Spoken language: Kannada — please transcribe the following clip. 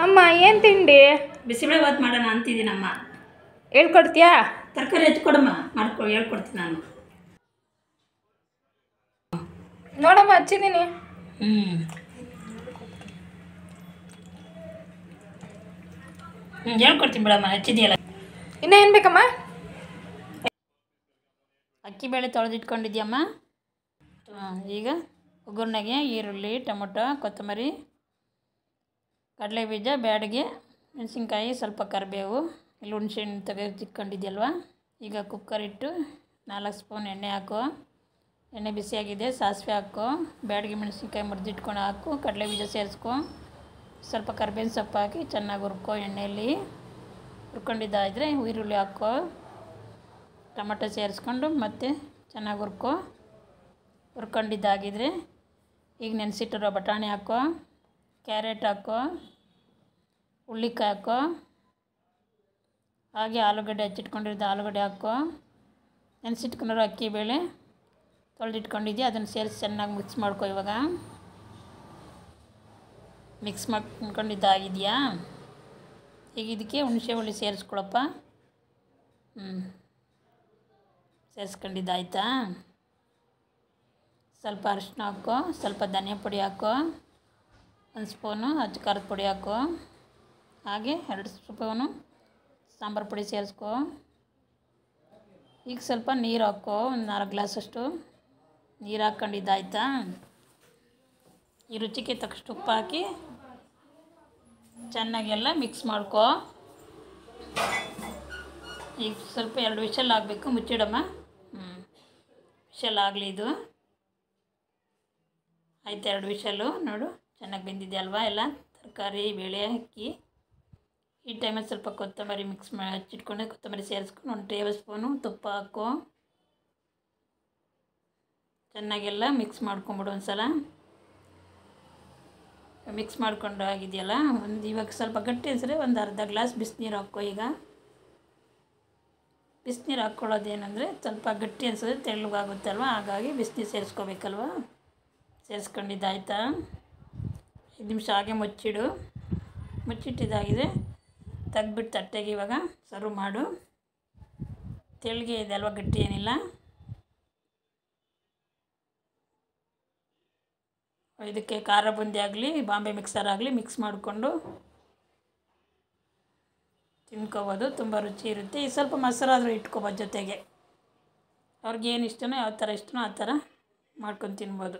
ಅಮ್ಮ ಏನು ತಿಂಡಿ? ಬಿಸಿಬೇಳೆ ಬಾತ್ ಮಾಡೋಣ ಅಂತಿದ್ದೀನಮ್ಮ. ಹೇಳ್ಕೊಡ್ತೀಯಾ? ತರಕಾರಿ ಹೆಚ್ಚಿಕೊಡಮ್ಮ, ಹೇಳ್ಕೊಡ್ತೀನಿ ನಾನು. ನೋಡಮ್ಮ ಹಚ್ಚಿದ್ದೀನಿ. ಹೇಳ್ಕೊಡ್ತೀನಿ ಬಿಡಮ್ಮ, ಹಚ್ಚಿದೆಯಲ್ಲ. ಇನ್ನೂ ಏನು ಬೇಕಮ್ಮ? ಅಕ್ಕಿ ಬೇಳೆ ತೊಳೆದಿಟ್ಕೊಂಡಿದ್ಯಮ್ಮ. ಈಗ ಒಗ್ಗರಣೆಗೆ ಈರುಳ್ಳಿ, ಟೊಮೊಟೊ, ಕೊತ್ತಂಬರಿ, ಕಡಲೆ ಬೀಜ, ಬ್ಯಾಡಿಗೆ, ಮೆಣಸಿನ್ಕಾಯಿ, ಸ್ವಲ್ಪ ಕರಿಬೇವು, ಇಲ್ಲಿ ಹುಣಸೆಹಣ್ಣು ತೆಗೆದಿಟ್ಕೊಂಡಿದ್ಯಲ್ವ. ಈಗ ಕುಕ್ಕರ್ ಇಟ್ಟು 4 ಸ್ಪೂನ್ ಎಣ್ಣೆ ಹಾಕು. ಎಣ್ಣೆ ಬಿಸಿಯಾಗಿದೆ, ಸಾಸಿವೆ ಹಾಕು, ಬ್ಯಾಡಿಗೆ ಮೆಣಸಿನ್ಕಾಯಿ ಮುರಿದಿಟ್ಕೊಂಡು ಹಾಕು, ಕಡಲೆ ಬೀಜ ಸೇರಿಸ್ಕೊ, ಸ್ವಲ್ಪ ಕರಿಬೇವಿನ ಸೊಪ್ಪು ಹಾಕಿ ಚೆನ್ನಾಗಿ ಹುರ್ಕೊ. ಎಣ್ಣೆಯಲ್ಲಿ ಹುರ್ಕೊಂಡಿದ್ದಾದರೆ ಈರುಳ್ಳಿ ಹಾಕೋ, ಟೊಮೊಟೊ ಸೇರಿಸ್ಕೊಂಡು ಮತ್ತೆ ಚೆನ್ನಾಗಿ ಹುರ್ಕೊ. ಹುರ್ಕೊಂಡಿದ್ದಾಗಿದ್ರೆ ಈಗ ನೆನೆಸಿಟ್ಟಿರೋ ಬಟಾಣಿ ಹಾಕೋ, ಕ್ಯಾರೆಟ್ ಹಾಕೋ, ಹುಳ್ಳಿಕಾಯಿ ಹಾಕೋ, ಹಾಗೆ ಆಲೂಗಡ್ಡೆ ಹಚ್ಚಿಟ್ಕೊಂಡಿರೋದು ಆಲೂಗಡ್ಡೆ ಹಾಕೋ. ನೆನೆಸಿಟ್ಕೊಂಡಿರೋ ಅಕ್ಕಿ ಬೇಳೆ ತೊಳೆದಿಟ್ಕೊಂಡಿದ್ಯಾ ಅದನ್ನು ಸೇರಿಸಿ ಚೆನ್ನಾಗಿ ಮಿಕ್ಸ್ ಮಾಡ್ಕೊ. ಇವಾಗ ಮಿಕ್ಸ್ ಮಾಡ್ಕೊಂಡಿದ್ದಾಗಿದೆಯಾ. ಈಗ ಇದಕ್ಕೆ ಹುಣಸೆ ಹುಳಿ ಸೇರಿಸ್ಕೊಳಪ್ಪ. ಸೇರಿಸ್ಕೊಂಡಿದ್ದಾಯ್ತಾ. ಸ್ವಲ್ಪ ಅರಿಶಿನ ಹಾಕೋ, ಸ್ವಲ್ಪ ಧನಿಯಾ ಪುಡಿ ಹಾಕೋ, 1 ಸ್ಪೂನು ಅಚ್ಚ ಖಾರದ ಪುಡಿ ಹಾಕೋ, ಹಾಗೆ 2 ಸ್ಪೂನು ಸಾಂಬಾರು ಪುಡಿ ಸೇರಿಸ್ಕೊ. ಈಗ ಸ್ವಲ್ಪ ನೀರು ಹಾಕೋ, ಒಂದು 4 ಗ್ಲಾಸಷ್ಟು ನೀರು ಹಾಕ್ಕೊಂಡಿದ್ದಾಯ್ತಾ. ಈ ರುಚಿಗೆ ತಕ್ಕಷ್ಟು ಉಪ್ಪು ಹಾಕಿ ಚೆನ್ನಾಗೆಲ್ಲ ಮಿಕ್ಸ್ ಮಾಡ್ಕೊ. ಈಗ ಸ್ವಲ್ಪ 2 ವಿಷಲ್ ಆಗಬೇಕು, ಮುಚ್ಚಿಡಮ್ಮ. ವಿಷಲ್ ಆಗಲಿ ಇದು. ಆಯ್ತು, 2 ವಿಷಲು ನೋಡು ಚೆನ್ನಾಗಿ ಬೆಂದಿದೆ ಅಲ್ವಾ ಎಲ್ಲ ತರಕಾರಿ, ಬೇಳೆ, ಅಕ್ಕಿ. ಈ ಟೈಮಲ್ಲಿ ಸ್ವಲ್ಪ ಕೊತ್ತಂಬರಿ ಹಚ್ಚಿಟ್ಕೊಂಡೆ ಕೊತ್ತಂಬರಿ ಸೇರಿಸ್ಕೊಂಡು 1 ಟೇಬಲ್ ಸ್ಪೂನು ತುಪ್ಪ ಹಾಕೋ. ಚೆನ್ನಾಗೆಲ್ಲ ಮಿಕ್ಸ್ ಮಾಡ್ಕೊಂಬಿಡು. ಒಂದು ಸಲ ಮಿಕ್ಸ್ ಮಾಡ್ಕೊಂಡು ಆಗಿದೆಯಲ್ಲ. ಇವಾಗ ಸ್ವಲ್ಪ ಗಟ್ಟಿ ಅನಿಸಿದ್ರೆ ಒಂದು ಅರ್ಧ ಗ್ಲಾಸ್ ಬಿಸಿನೀರು ಹಾಕೋ. ಈಗ ಬಿಸಿನೀರು ಹಾಕ್ಕೊಳ್ಳೋದೇನೆಂದರೆ ಸ್ವಲ್ಪ ಗಟ್ಟಿ ಅನಿಸಿದ್ರೆ ತೆಳ್ಳಗಾಗುತ್ತಲ್ವ, ಹಾಗಾಗಿ ಬಿಸಿನೀರು ಸೇರಿಸ್ಕೋಬೇಕಲ್ವ. ಸೇರಿಸ್ಕೊಂಡಿದ್ದಾಯ್ತಾ. 5 ನಿಮಿಷ ಹಾಗೆ ಮುಚ್ಚಿಡು. ಮುಚ್ಚಿಟ್ಟಿದ್ದಾಗಿದೆ ತೆಗ್ದುಬಿಟ್ಟು ತಟ್ಟೆಗೆ ಇವಾಗ ಸರ್ವ್ ಮಾಡು. ತೆಳ್ಳಗೆ ಇದೆ ಅಲ್ವ, ಗಟ್ಟಿ ಏನಿಲ್ಲ. ಇದಕ್ಕೆ ಖಾರ ಬುಂದಿ ಆಗಲಿ ಬಾಂಬೆ ಮಿಕ್ಸರ್ ಆಗಲಿ ಮಿಕ್ಸ್ ಮಾಡಿಕೊಂಡು ತಿನ್ಕೋಬೋದು, ತುಂಬ ರುಚಿ ಇರುತ್ತೆ. ಈ ಸ್ವಲ್ಪ ಮೊಸರಾದರೂ ಇಟ್ಕೋಬೋದು ಜೊತೆಗೆ. ಅವ್ರಿಗೇನು ಇಷ್ಟನೋ ಯಾವ ಥರ ಇಷ್ಟನೋ ಆ ಥರ ಮಾಡ್ಕೊಂಡು ತಿನ್ಬೋದು.